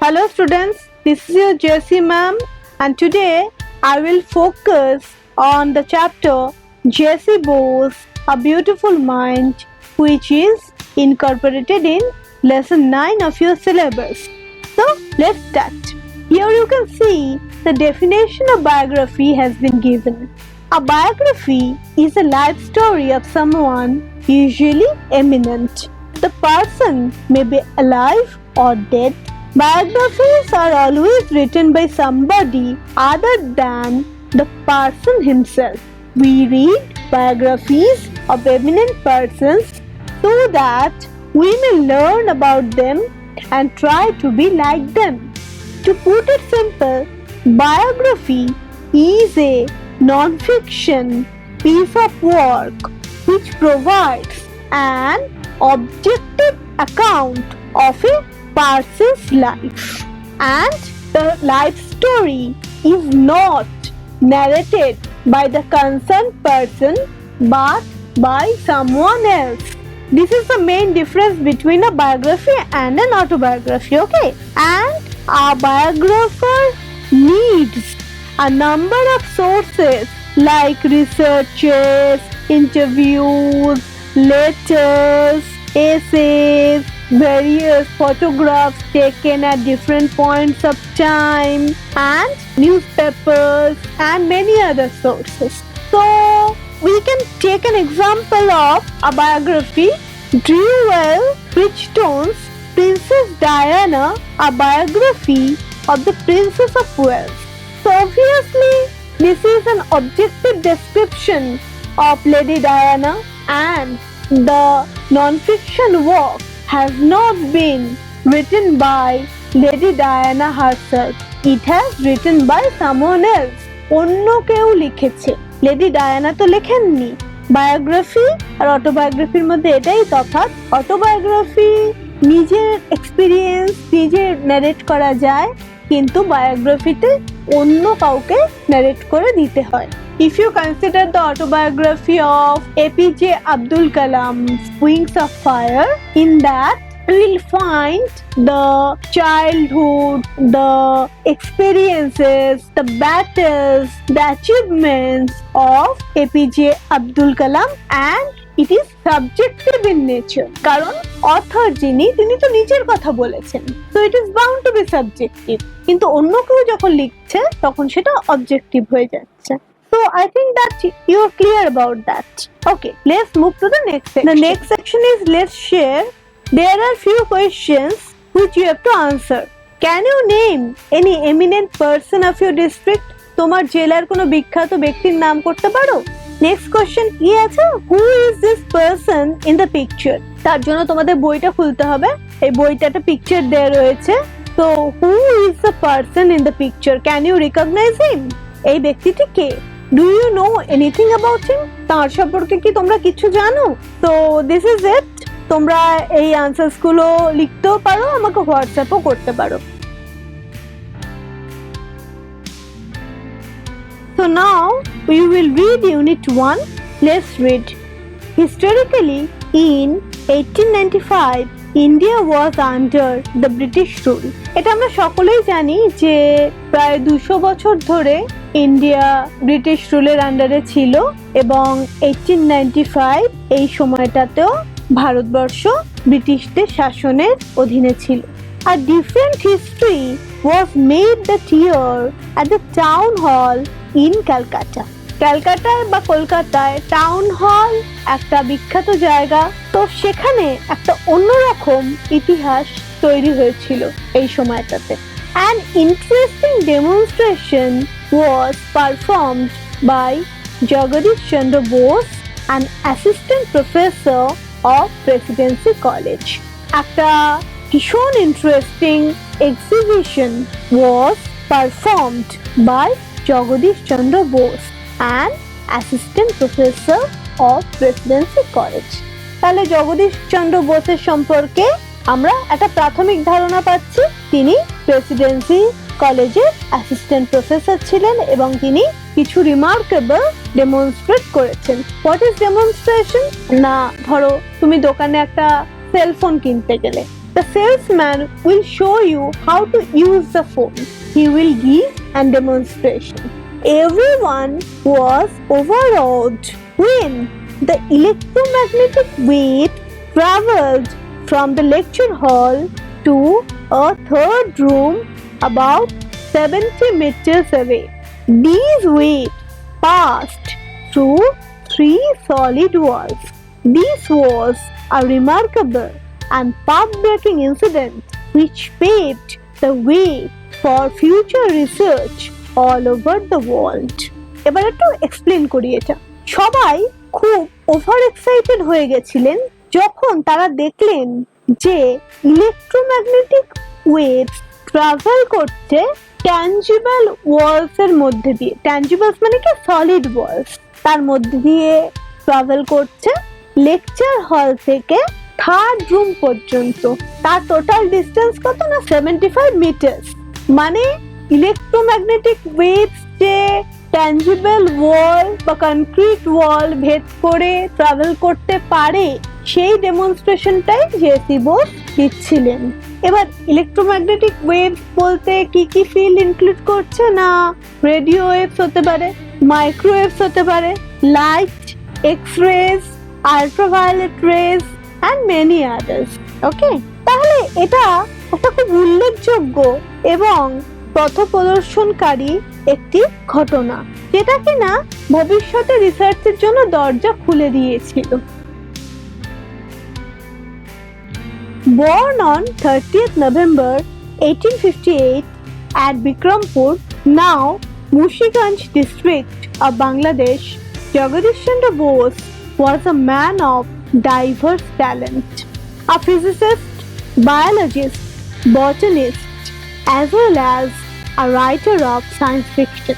Hello students, this is your Jessie ma'am and today I will focus on the chapter Jessie Bose, A Beautiful Mind, which is incorporated in lesson 9 of your syllabus. So let's start. Here you can see the definition of biography has been given. A biography is a life story of someone, usually eminent. The person may be alive or dead. Biographies are always written by somebody other than the person himself. We read biographies of eminent persons so that we may learn about them and try to be like them. To put it simple, biography is a non-fiction piece of work which provides an objective account of a person's life, and the life story is not narrated by the concerned person but by someone else. This is the main difference between a biography and an autobiography, okay? And a biographer needs a number of sources like researches, interviews, letters, essays, various photographs taken at different points of time, and newspapers and many other sources. So we can take an example of a biography. Drewell Bridgestone's Princess Diana, a biography of the Princess of Wales. So obviously this is an objective description of Lady Diana, and the non-fiction work has not been written by Lady Diana herself. It has written by someone else. অন্য কেউ লিখেছে, lady Diana তো লেখেননি। Biography আর অটোবায়োগ্রাফির মধ্যে এটাই তফাৎ। Autobiography নিজের experience নিজে narrate করা যায়, কিন্তু বায়োগ্রাফিতে অন্য কাউকে ন্যারেট করে দিতে হয়। If you consider the autobiography of APJ Abdul Kalam's Wings of Fire, in that we will find the childhood, the experiences, the battles, the achievements of APJ Abdul Kalam, and it is subjective in nature. কারণ author যিনি তিনি তো নিজের কথা বলেছেন, so it is bound to be subjective. কিন্তু অন্য কেউ যখন লিখছে তখন সেটা অবজেক্টিভ হয়ে যাচ্ছে. So I think that you are clear about that. Okay, let's move to the next section. The next section is let's share. There are few questions which you have to answer. Can you name any eminent person of your district? তোমার জেলার কোনো বিখ্যাত ব্যক্তির নাম করতে পারো? Next question কি আছে? Who is this person in the picture? তার জন্য তোমাদের বইটা খুলতে হবে। এই বইটাতে পিকচার দেয়া রয়েছে। তো who is the person in the picture? Can you recognise him? এই ব্যক্তিটি কে? Do you know anything about him? তার সম্পর্কে কি তোমরা কিছু জানো? তো দিস ইজ ইট। তোমরা এই আনসারস গুলো লিখতেও পারো, আমাকে হোয়াটসঅ্যাপও করতে পারো। So now we will read Unit 1. Let's read. Historically, in 1895, India was under the British rule. এটা আমরা সকলেই জানি যে প্রায় 200 বছর ধরে ইন্ডিয়া ব্রিটিশ রুলের আন্ডারে ছিল, এবং 1895 এই সময়টাতেও ভারতবর্ষ ব্রিটিশদের শাসনের অধীনে ছিল। A different history was made that year at the town hall in Calcutta. ক্যালকাটায় বা কলকাতায় টাউন হল একটা বিখ্যাত জায়গা, তো সেখানে একটা অন্যরকম ইতিহাস তৈরি হয়েছিল এই সময়টাতে। An interesting demonstration was performed by Jagadish Chandra Bose, an assistant professor of Presidency College. একটা ভীষণ interesting exhibition was performed by Jagadish Chandra Bose, an assistant professor of Presidency College. তাহলে জগদীশ চন্দ্র বোসের সম্পর্কে আমরা একটা প্রাথমিক ধারণা পাচ্ছি। তিনি প্রেসিডেন্সি কলেজের অ্যাসিস্ট্যান্ট প্রফেসর ছিলেন এবং তিনি কিছু রিমার্কেবল ডেমনস্ট্রেট করেছেন। What is demonstration? না, ধরো তুমি দোকানে একটা সেলফোন কিনতে গেলে, The salesman will show you how to use the phone. He will give a demonstration. Everyone was overawed when the electromagnetic wave traveled from the lecture hall to a third room about 70 meters away. These waves passed through 3 solid walls. This was a remarkable and path-breaking incident which paved the way for future research all over the world. এবার একটু explain করি এটা। সবাই খুব over excited হয়ে গেছিলেন যখন তারা দেখলেন যে ইলেকট্রোম্যাগনেটিক ওয়েভস ট্রাভেল করছে ট্যাঞ্জিবল ওয়ালস এর মধ্যে দিয়ে। ট্যাঞ্জিবলস মানে কি? Solid walls. তার মধ্যে দিয়ে ট্রাভেল করছে লেকচার হল থেকে থার্ড রুম পর্যন্ত। তার টোটাল ডিস্টেন্স কত না? 75 মিটার্স। মানে ইলেকট্রোম্যাগনেটিক ওয়েভস যে ট্যাঞ্জিবল ওয়াল বা কনক্রিট ওয়াল ভেদ করে ট্রাভেল করতে পারে সেই ডেমনস্ট্রেশনটাই জেসি বোস দিচ্ছিলেন। এবার ইলেকট্রোম্যাগনেটিক ওয়েভস বলতে কি কি ফিল্ড ইনক্লুড করছে না? রেডিও ওয়েভস হতে পারে, মাইক্রোওয়েভস হতে পারে, light, X rays, ultraviolet rays and many others. Okay, তাহলে এটা একটা খুব উল্লেখযোগ্য এবং পথপ্রদর্শনকারী একটি ঘটনা, যেটা কিনা ভবিষ্যতে রিসার্চের জন্য দরজা খুলে দিয়েছিল। Born on 30th November 1858 at Bikrampur, now Mushiganj district of Bangladesh, Jagadish Chandra Bose was a man of diverse talent, a physicist, biologist, botanist, as well as a writer of science fiction.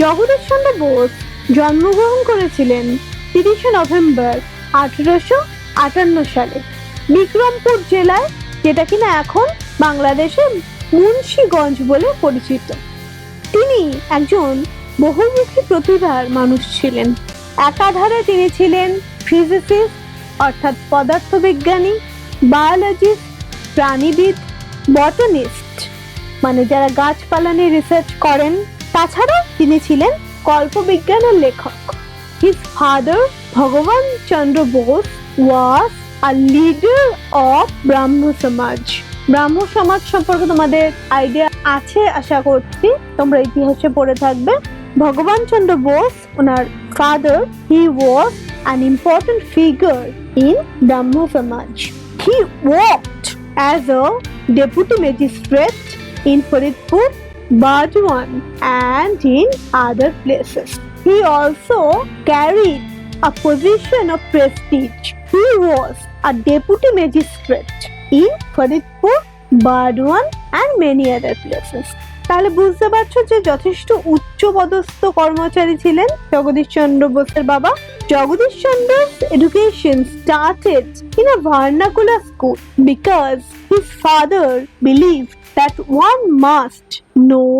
Jagadish Chandra Bose জন্মগ্রহণ করেছিলেন 30 November 1858 সালে বিক্রমপুর জেলায়, যেটা কিনা এখন বাংলাদেশের মুন্সিগঞ্জ বলে পরিচিত। তিনি একজন বহুমুখী প্রতিভার মানুষ ছিলেন। একাধারে তিনি ছিলেন ফিজিসিস্ট অর্থাৎ পদার্থবিজ্ঞানী, বায়োলজিস্ট প্রাণীবিদ, বটানিস্ট মানে যারা গাছপালা নিয়ে রিসার্চ করেন, তাছাড়া তিনি ছিলেন কল্পবিজ্ঞানের লেখক। হিজ ফাদার ভগবান চন্দ্র বোস ওয়াজ আ লিডার অফ ব্রাহ্ম সমাজ। ব্রাহ্ম সমাজ সম্পর্কে তোমাদের আইডিয়া আছে আশা করছি, তোমরা ইতিহাসে পড়ে থাকবে। ভগবান চন্দ্র বোস ওনার father, he was an important figure in Brahmo Samaj. He worked as a deputy magistrate in Faridpur, Burdwan and in other places. He also carried a position of prestige. He was a deputy magistrate in Faridpur, Burdwan and many other places. তাহলে বুঝতে পারছো যে যথেষ্ট উচ্চপদস্থ কর্মচারী ছিলেন জগদীশ চন্দ্র বোসের বাবা। Jagadish চন্দ্র's education started in a vernacular school because his father believed that one must know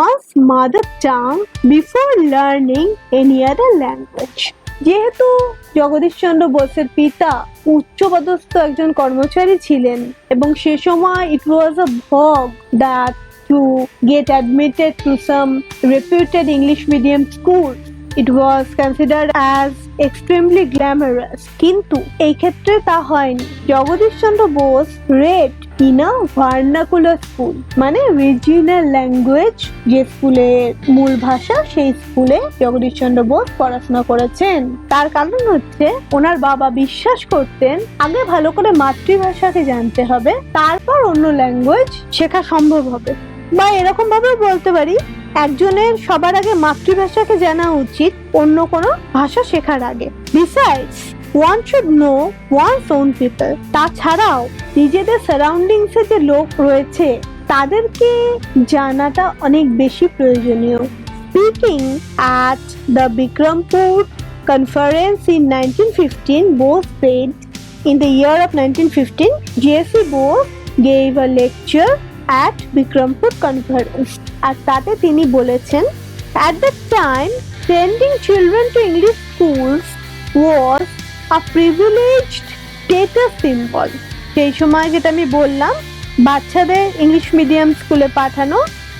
one's mother tongue before learning any other language. যেহেতু জগদীশ চন্দ্র বোসের পিতা উচ্চপদস্থ একজন কর্মচারী ছিলেন এবং সে সময় it was a vogue that to get admitted to some reputed English medium schools. It was considered as extremely glamorous. কিন্তু এই ক্ষেত্রে তা হয়নি। Jagadish Chandra Bose read in a vernacular school, মানে রিজিওনাল ল্যাঙ্গুয়েজ যে স্কুলের মূল ভাষা, সেই স্কুলে জগদীশ চন্দ্র বোস পড়াশোনা করেছেন। তার কারণ হচ্ছে ওনার বাবা বিশ্বাস করতেন আগে ভালো করে মাতৃভাষাকে জানতে হবে, তারপর অন্য ল্যাঙ্গুয়েজ শেখা সম্ভব হবে। বা এরকম ভাবে বলতে পারি, একজনের সবার আগে মাতৃভাষাকে জানা উচিত অন্য কোনো ভাষা শেখার আগে। Besides, one should know one's own people. তাছাড়াও নিজেদের সারাউন্ডিংসে যে লোক রয়েছে তাদেরকে জানাটা অনেক বেশি প্রয়োজনীয়। Speaking at the Bikrampur conference in 1915, Bose said, in the year of 1915, J.C. Bose gave a lecture at Bikrampur conference. আর তাতে তিনি বলেছেন, at that time sending children to English schools was a privileged status symbol. সেই সময় যেটা আমি বললাম, বাচ্চাদের English medium স্কুলে পাঠানো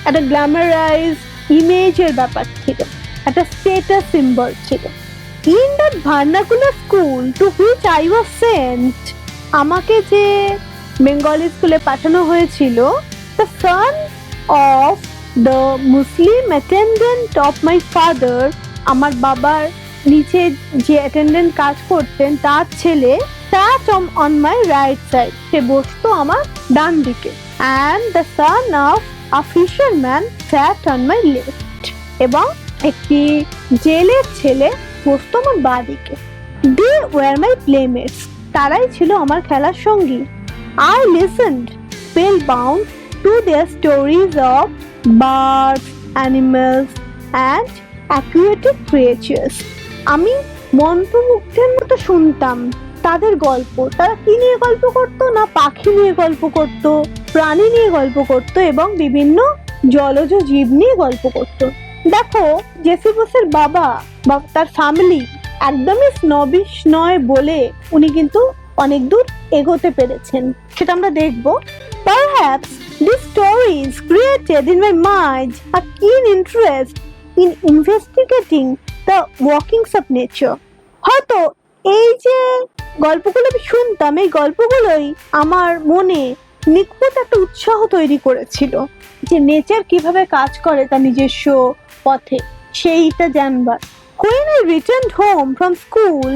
একটা গ্ল্যামারাইজ ইমেজের ব্যাপার ছিল, একটা স্টেটাস সিম্বল ছিল। In that vernacular school to which I was sent, আমাকে যে বেঙ্গলি স্কুলে পাঠানো হয়েছিল, the son of the Muslim attendant of my father, আমার বাবার নিচে যে অ্যাটেন্ডেন্ট কাজ করতেন তার ছেলে, sat on my right side, সে বসতো আমার ডান দিকে, and the son of a fisherman sat on my left, এবং একটি জেলের ছেলে বসতো আমার বাঁ দিকে। They were my playmates, তারাই ছিল আমার খেলার সঙ্গী। I listened spellbound to their stories of birds, animals and aquatic creatures, আমি মন্ত্রমুগ্ধের মতো শুনতাম তাদের গল্প। তারা কি নিয়ে গল্প করতো? না পাখি নিয়ে গল্প করতো, প্রাণী নিয়ে গল্প করতো এবং বিভিন্ন জলজ জীব নিয়ে গল্প করতো। দেখো, জেসিবোসের বাবা বা তার ফ্যামিলি একদমই স্নবিশ নয় বলে উনি কিন্তু অনেক দূর এগোতে পেরেছেন, সেটা আমরা দেখবো। Perhaps these stories created in my mind a keen interest in investigating the workings of nature. হয়তো এই যে গল্পগুলো আমি শুনতাম, এই গল্পগুলোই আমার মনে নিখুঁত একটা উৎসাহ তৈরি করেছিল যে নেচার কিভাবে কাজ করে তার নিজস্ব পথে, সেইটা জানবার। When I returned home from school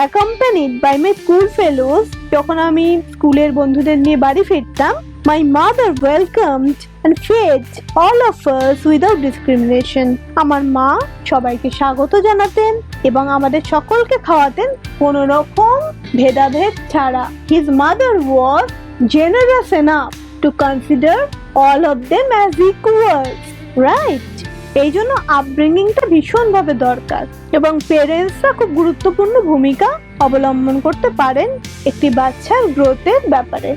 accompanied by my school fellows, যখন আমি স্কুলের বন্ধুদের নিয়ে বাড়ি ফিরতাম, my mother welcomed and fed all of us without discrimination. আমার মা সবাইকে স্বাগত জানাতেন এবং আমাদের সকলকে খাওয়াতেন কোনো রকম ভেদাভেদ ছাড়া। His mother was generous enough to consider all of them as equals, right? এই জন্য আপব্রিঙ্গিংটা ভীষণভাবে দরকার এবং পেরেন্টসরা খুব গুরুত্বপূর্ণ ভূমিকা অবলম্বন করতে পারেন একটি বাচ্চার গ্রোথের ব্যাপারে।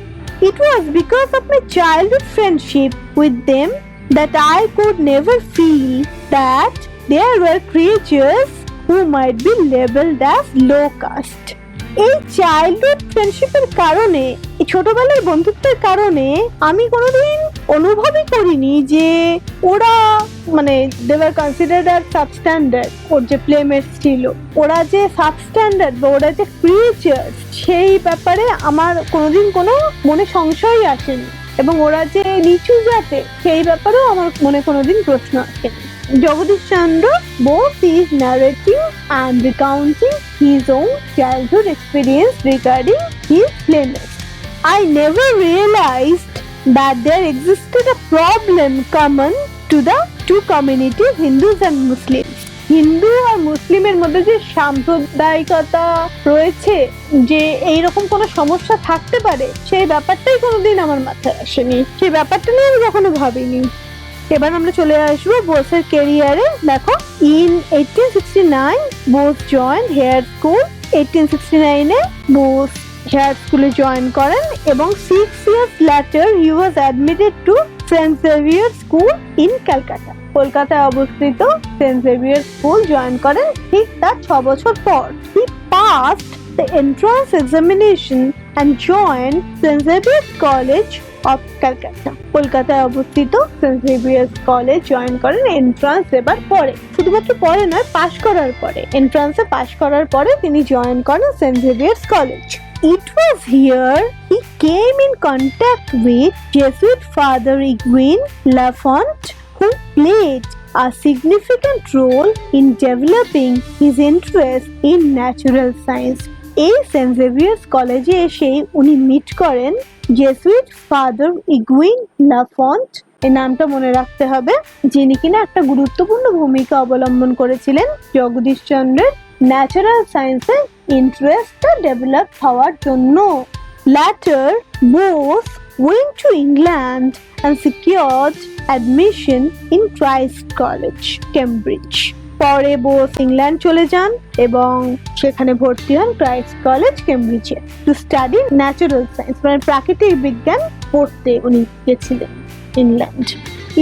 It was because of my childhood friendship with them that I could never feel that there were creatures who might be labeled as low caste. এই চাইল্ডহুড ফ্রেন্ডশিপের কারণে, এই ছোটবেলার বন্ধুত্বের কারণে আমি কোনোদিন অনুভবই করিনি যে ওরা মানে they were considered as substandard. ওর যে প্লেমেটস ছিল ওরা যে সাবস্ট্যান্ডার্ড বা ওরা যে ক্রিয়েচার্স, সেই ব্যাপারে আমার কোনোদিন কোনো মনে সংশয়ই আসেনি এবং ওরা যে নিচু জাতে সেই ব্যাপারেও আমার মনে কোনোদিন প্রশ্ন আসেনি। Jagadish Chandra both is narrating and recounting his own childhood experience regarding his playmates. I never realized that there existed a problem common to the two communities, Hindus and Muslims. Hindu আর মুসলিমের মধ্যে যে সাম্প্রদায়িকতা রয়েছে, যে এইরকম কোনো সমস্যা থাকতে পারে, সেই ব্যাপারটাই কোনোদিন আমার মাথায় আসেনি, সেই ব্যাপারটা নিয়ে আমি কখনো ভাবিনি। এবার আমরা চলে আসবো বোসের ক্যারিয়ারে। দেখো, in 1869 Bose join Hare school. 1869 Bose Hare স্কুলে জয়েন করেন এবং 6 years later he was admitted to saint Xavier school in Calcutta. কলকাতায় অবস্থিত সেন্ট জেভিয়ার স্কুল জয়েন করেন ঠিক তার 6 বছর পর। He passed the entrance examination and joined St. Xavier's College of Calcutta. কলকাতায় অবস্থিত সেন্ট জেভিয়ার্স কলেজ জয়েন করেন এন্ট্রান্স দেবার পরে, শুধুমাত্র পরে নয়, পাশ করার পরে, এন্ট্রান্সে পাশ করার পরে তিনি জয়েন করেন saint Xavier's college. It was here he came in contact with Jesuit Father Egwin Lafont, who played a significant role in developing his interest in natural science. এই সেন্ট জেভিয়ার্স কলেজে এসে উনি মিট করেন Jesuit father ইগুইন লাফন্ট, এই নামটা মনে রাখতে হবে, যিনি কিনা একটা গুরুত্বপূর্ণ ভূমিকা অবলম্বন করেছিলেন জগদীশ চন্দ্রের ন্যাচারাল সায়েন্সে ইন্টারেস্টটা ডেভেলপ হওয়ার জন্য। Later, Bose went to England and secured admission in Christ College, Cambridge. পরে বোস ইংল্যান্ড চলে যান এবং সেখানে ভর্তি হন ক্রাইস্ট কলেজ, কেমব্রিজে, টু স্টাডি ন্যাচারাল সায়েন্স, মানে প্রাকৃতিক বিজ্ঞান পড়তে উনি গেছিলেন England.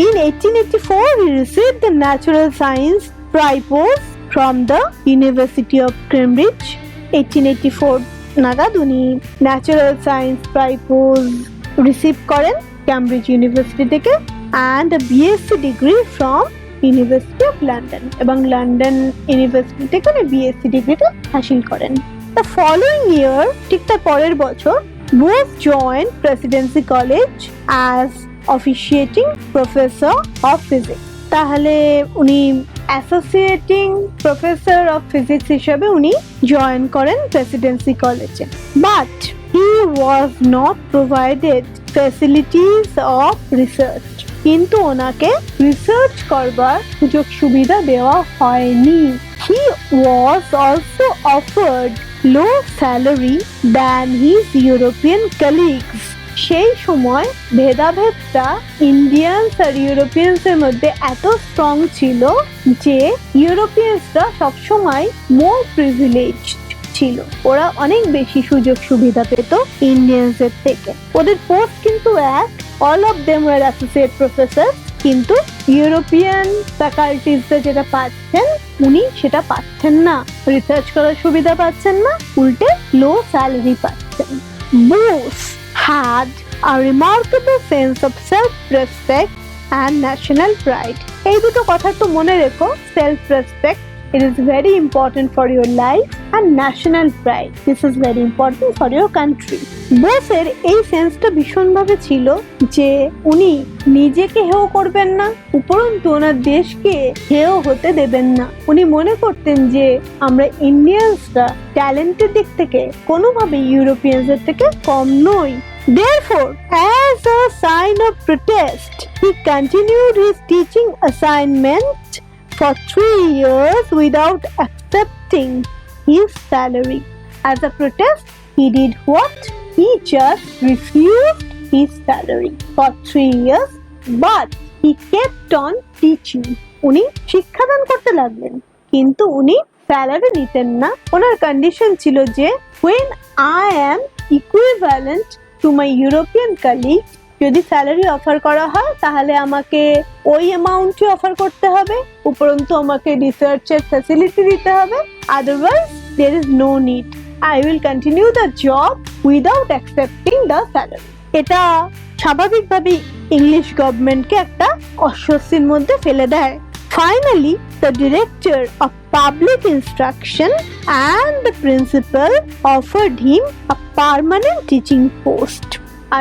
In 1884, he received the Natural Science Prize from the University of Cambridge. 1884 নাগাদ উনি ন্যাচারাল সায়েন্স প্রাইজ রিসিভ করেন ক্যামব্রিজ ইউনিভার্সিটি থেকে and BSc degree from university of London, এবং লন্ডন ইউনিভার্সিটি থেকে উনি বিএসসি ডিগ্রিটা হাসিল করেন। দ্য ফলোইং ইয়ার, ঠিক তার পরের বছর, Bose join Presidency College as officiating professor of physics. তাহলে উনি অ্যাসোসিয়েটিং প্রফেসর অফ ফিজিক্স হিসেবে উনি জয়েন করেন প্রেসিডেন্সি কলেজে। But he was not provided facilities of research, কিন্তু ওনাকে রিসার্চ করবার সুযোগ সুবিধা দেওয়া হয়নি। He was also offered low salary than his European colleagues. সেই সময় ভেদাভেদটা ইন্ডিয়ানস আর ইউরোপিয়ানস এর মধ্যে এত স্ট্রং ছিল যে ইউরোপিয়ানসরা সবসময় মোর প্রিভিলেজড ছিল, ওরা অনেক বেশি সুযোগ সুবিধা পেত ইন্ডিয়ানসের থেকে। ওদের পোস্ট কিন্তু এক, all of them were associate professor, কিন্তু ইউরোপিয়ান ফ্যাকাল্টিজরা যেটা পাচ্ছেন উনি সেটা পাচ্ছেন না, রিসার্চ করার সুবিধা পাচ্ছেন না, উল্টে লো স্যালারি পাচ্ছেন। Bose had a remarkable sense of self-respect and national pride. এই দুটো কথা তো মনে রেখো, self-respect, it is very important for your life, and national pride, this is very important for your country. বোসের এই সেন্সটা ভীষণভাবে ছিল যে উনি নিজেকে হেয় করবেন না, উপরন্তু ওনার দেশকে হেয় হতে দেবেন না। উনি মনে করতেন যে আমরা ইন্ডিয়ানসরা ট্যালেন্টের দিক থেকে কোনোভাবে ইউরোপিয়ানসের থেকে কম নই। Therefore, as a sign of protest, he continued his teaching assignment for 3 years without accepting his salary. As a protest, he did what? He just refused his salary for 3 years, but he kept on teaching. উনি শিক্ষাদান করতে লাগলেন, কিন্তু উনি salary নিতেন না। ওনার condition ছিল যে when I am equivalent to my European colleague, যদি স্যালারি অফার করা হয় তাহলে আমাকে ওই অ্যামাউন্টই অফার করতে হবে, উপরন্তু আমাকে রিসার্চের ফ্যাসিলিটি দিতে হবে, otherwise there is no need. I will continue the job without accepting the salary. এটা স্বাভাবিকভাবেই ইংলিশ গভর্নমেন্টকে একটা অস্বস্তির মধ্যে ফেলে দেয়। Finally, the director of public instruction and the principal offered him a permanent teaching post.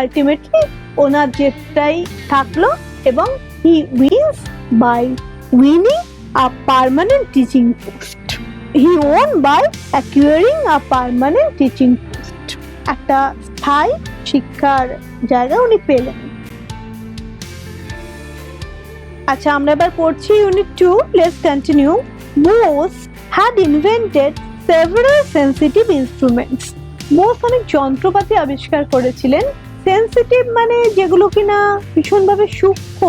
Ultimately, ওনার জেদটাই থাকলো এবং he wins by winning a permanent teaching post. He won by acquiring a permanent teaching post. একটা স্থায়ী শিক্ষার জায়গা উনি পেলেন। আচ্ছা, আমরা এবার পড়ছি unit 2। Let's continue. Bose had invented several sensitive instruments. Bose অনেক যন্ত্রপাতি আবিষ্কার করেছিলেন। সেন্সিটিভ মানে যেগুলো কিনা ভীষণভাবে সূক্ষ্ম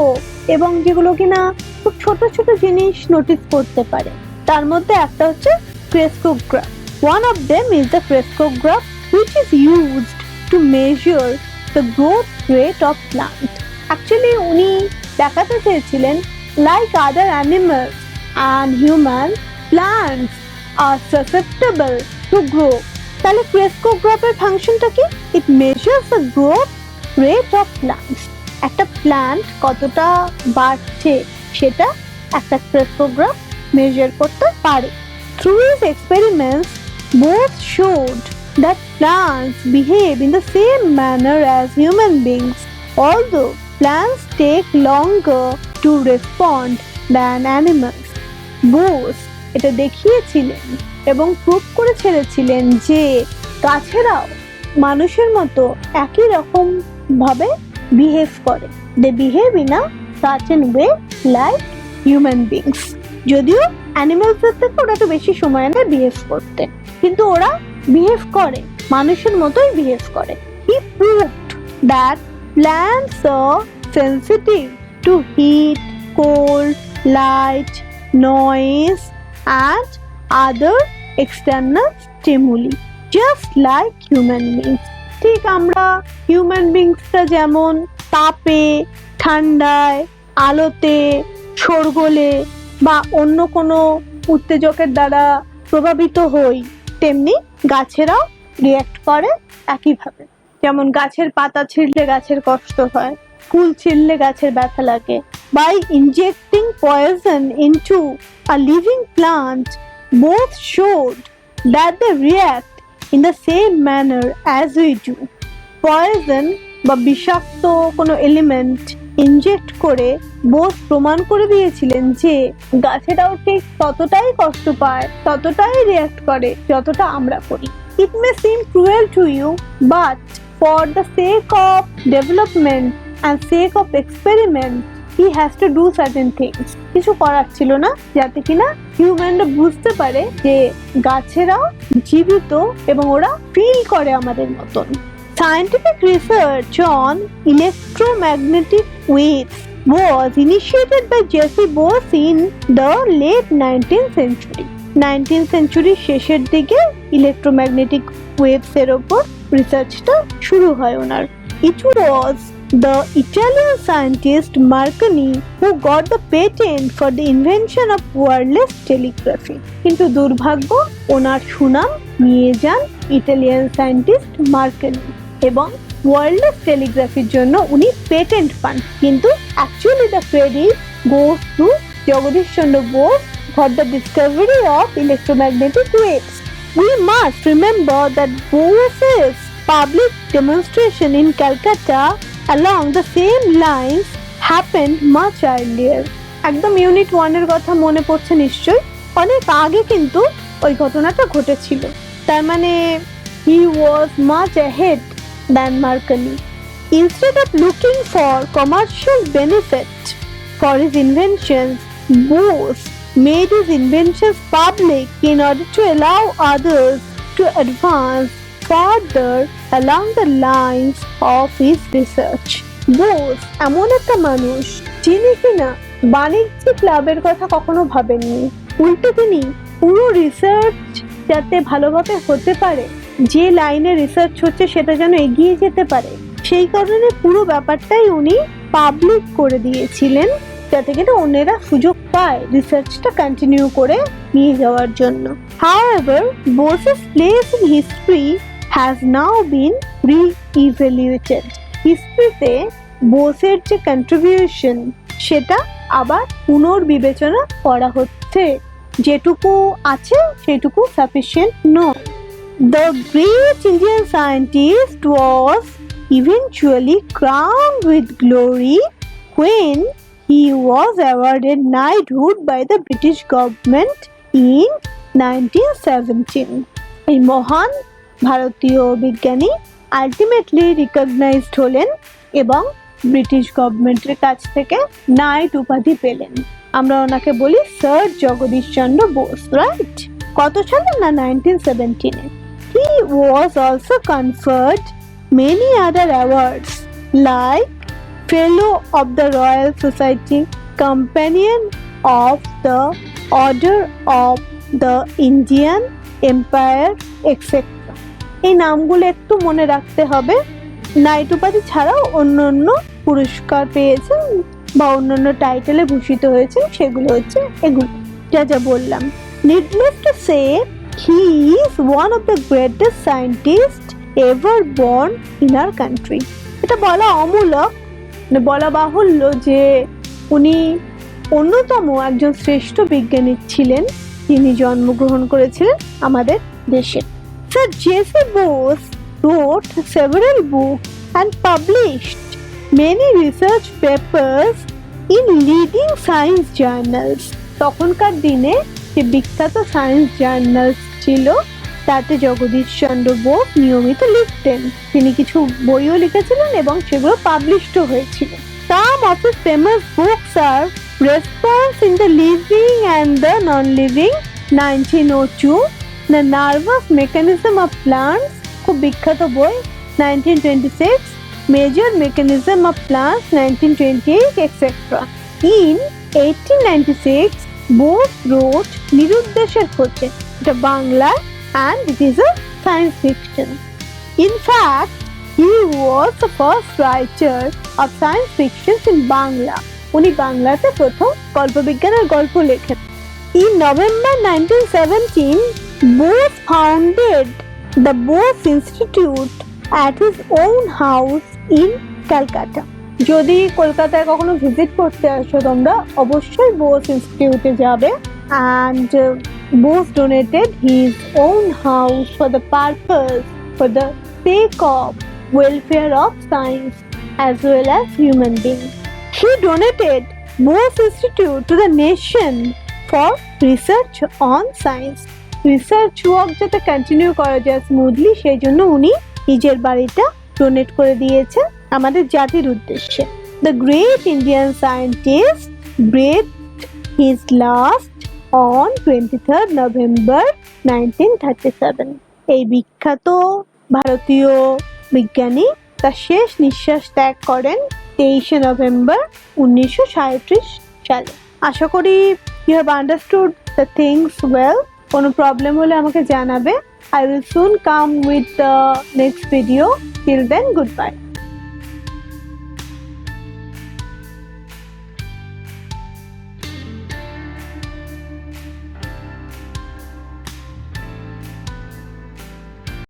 এবং যেগুলো কিনা খুব ছোট ছোট জিনিস নোটিস করতে পারে। তার মধ্যে একটা হচ্ছে crescograph. One of them is the crescograph, which is used to measure the growth rate of plant. Actually, উনি দেখাতে চেয়েছিলেন like other animals and humans, plants are susceptible to grow. তাহলে ক্রেস্কোগ্রাফের ফাংশনটা কি? It measures the growth rate of plants. একটা plant কতটা বাড়ছে সেটা একটা ক্রেস্কোগ্রাফ মেজার করতে পারে। Through his experiments, both showed that plants behave in the same manner as human beings, although plants take longer to respond than animals. Bose এটা দেখিয়েছিলেন এবং প্রুভ করে ছেড়েছিলেন যে গাছেরাও মানুষের মতো একই রকম ভাবে বিহেভ করে। They behave in a certain way like human beings. যদিও অ্যানিমালসের থেকে ওরা তো বেশি সময় নেয় বিহেভ করতে, কিন্তু ওরা বিহেভ করে মানুষের মতোই বিহেভ করে। He proved that plants are sensitive to heat, cold, light, noise and other external stimuli, just like human beings. ঠিক আমরা হিউম্যান বিংসটা যেমন তাপে, ঠান্ডায়, আলোতে, শোরগোলে বা অন্য কোনো উত্তেজকের দ্বারা প্রভাবিত হই, তেমনি গাছেরাও রিঅ্যাক্ট করে একইভাবে। যেমন গাছের পাতা ছিঁড়লে গাছের কষ্ট হয়, ফুল ছিঁড়লে গাছের ব্যথা লাগে। By injecting poison into a living plant, both showed that they react in the same manner as we do. Poison বা বিষাক্ত কোনো এলিমেন্ট ইনজেক্ট করে বোস প্রমাণ করে দিয়েছিলেন যে গাছেরাও ঠিক ততটাই কষ্ট পায়, ততটাই রিঅ্যাক্ট করে যতটা আমরা করি। It may seem cruel to you, but for the sake of development and sake of experiment, he has to do certain things. কিছু করার ছিল না যাতে কিনা হিউম্যানরা বুঝতে পারে যে গাছেরাও জীবিত এবং ওরা ফিল করে আমাদের মতন। Scientific research on electromagnetic waves was initiated by Jessie Bose in the late 19th century. 19th century শেষের দিকে ইলেকট্রোম্যাগনেটিক ওয়েভস এর উপর রিসার্চটা শুরু হয় ওনার। It was the Italian scientist Marconi who got the patent for the invention of wireless telegraphy. কিন্তু দুর্ভাগ্য, ওনার সুনাম নিয়ে যান ইটালিয়ান সায়েন্টিস্ট মার্কনি এবং ওয়্যারলেস টেলিগ্রাফির জন্য উনি পেটেন্ট পান। কিন্তু actually the credit goes to Jagadish Chandra Bose for the discovery of electromagnetic waves. We must remember that Bose's public demonstration in Calcutta along the same lines happened much earlier. একদম unit 1 এর কথা মনে পড়ছে নিশ্চয়ই, অনেক আগে কিন্তু ওই ঘটনাটা ঘটেছিল। তার মানে he was much ahead than Marconi. Instead of looking for commercial benefit for his inventions, Bose made his inventions public in order to allow others to advance further along the lines of his research. Bose এমন একটা মানুষ যিনি কিনা বাণিজ্যিক লাভের কথা কখনো ভাবেননি, উল্টো তিনি পুরো রিসার্চ যাতে ভালোভাবে হতে পারে, যে লাইনে রিসার্চ হচ্ছে সেটা যেন এগিয়ে যেতে পারে, সেই কারণে পুরো ব্যাপারটাই উনি পাবলিক করে দিয়েছিলেন যাতে কিনা অন্যেরা সুযোগ পায় রিসার্চটা কন্টিনিউ করে নিয়ে যাওয়ার জন্য। However, Bose's place in history has now been re-evaluated. হিস্ট্রিতে বোসের যে কন্ট্রিবিউশন সেটা আবার পুনর্বিবেচনা করা হচ্ছে, যেটুকু আছে সেটুকু সাফিসিয়েন্ট নয়। The great Indian scientist was eventually crowned with glory when he was awarded knighthood by the British government in 1917. এই মহান ভারতীয় বিজ্ঞানী আলটিমেটলি রিকগনাইজড হলেন এবং ব্রিটিশ গভর্নমেন্টের কাছ থেকে নাইট উপাধি পেলেন। আমরা ওনাকে বলি স্যার জগদীশ চন্দ্র বোস, রাইট? কত সালে? না 1917-এ। He was also conferred many other awards like Fellow of the Royal Society, Companion of the Order of the Indian Empire, etc. এই নামগুলো একটু মনে রাখতে হবে। নাইট উপাধি ছাড়াও অন্যান্য পুরস্কার পেয়েছেন বা অন্যান্য টাইটেলে ভূষিত হয়েছেন, সেগুলো হচ্ছে এগুলো যা যা বললাম। Needless to say, he is one of the greatest scientists ever born in our country. এটা বলা অমূলক, বলা বাহুল্য যে উনি অন্যতম একজন শ্রেষ্ঠ বিজ্ঞানী ছিলেন যিনি জন্মগ্রহণ করেছিলেন আমাদের দেশে। Sir Jessie Bose wrote several books and published many research papers in leading science journals. তখনকার দিনে যে বিখ্যাত সায়েন্স জার্নালস ছিল তাতে জগদীশ চন্দ্র বোস নিয়মিত লিখতেন। তিনি কিছু বইও লিখেছিলেন এবং সেগুলো পাবলিশড হয়েছিল। Some of his famous books are Response in the Living and the Non-Living 1902, The Nervous Mechanism of Plants, খুব বিখ্যাত বই, 1926, Major Mechanism of Plants 1928, etc. In 1896, Bose wrote নিরুদ্দেশের খোঁজে, এটা Bangla, and it is a science fiction. In fact, he was the first writer of science fiction in Bangla. উনি বাংলাতে প্রথম কল্পবিজ্ঞানের গল্প লেখেন। In November 1917, Bose founded the Bose Institute at his own house in Calcutta. যদি কলকাতায় কখনো visit করতে আসো তোমরা অবশ্যই বোস ইনস্টিটিউটে যাবে and Bose donated his own house for the purpose for the sake of welfare of science as well as human beings. He donated Bose Institute to the nation for research on science. Research work যাতে continue করা যায় smoothly সেই জন্য উনি নিজের বাড়িটা donate করে দিয়েছেন আমাদের জাতির উদ্দেশ্যে। The great Indian scientist breathed his last on 23rd November 1937. এই বিখ্যাত ভারতীয় বিজ্ঞানী তার শেষ নিঃশ্বাস ত্যাগ করেন 23শে নভেম্বর 1937 সালে। আশা করি you have understood the things well. কোনো প্রবলেম হলে আমাকে জানাবে। I will soon come with the next video. Till then, goodbye.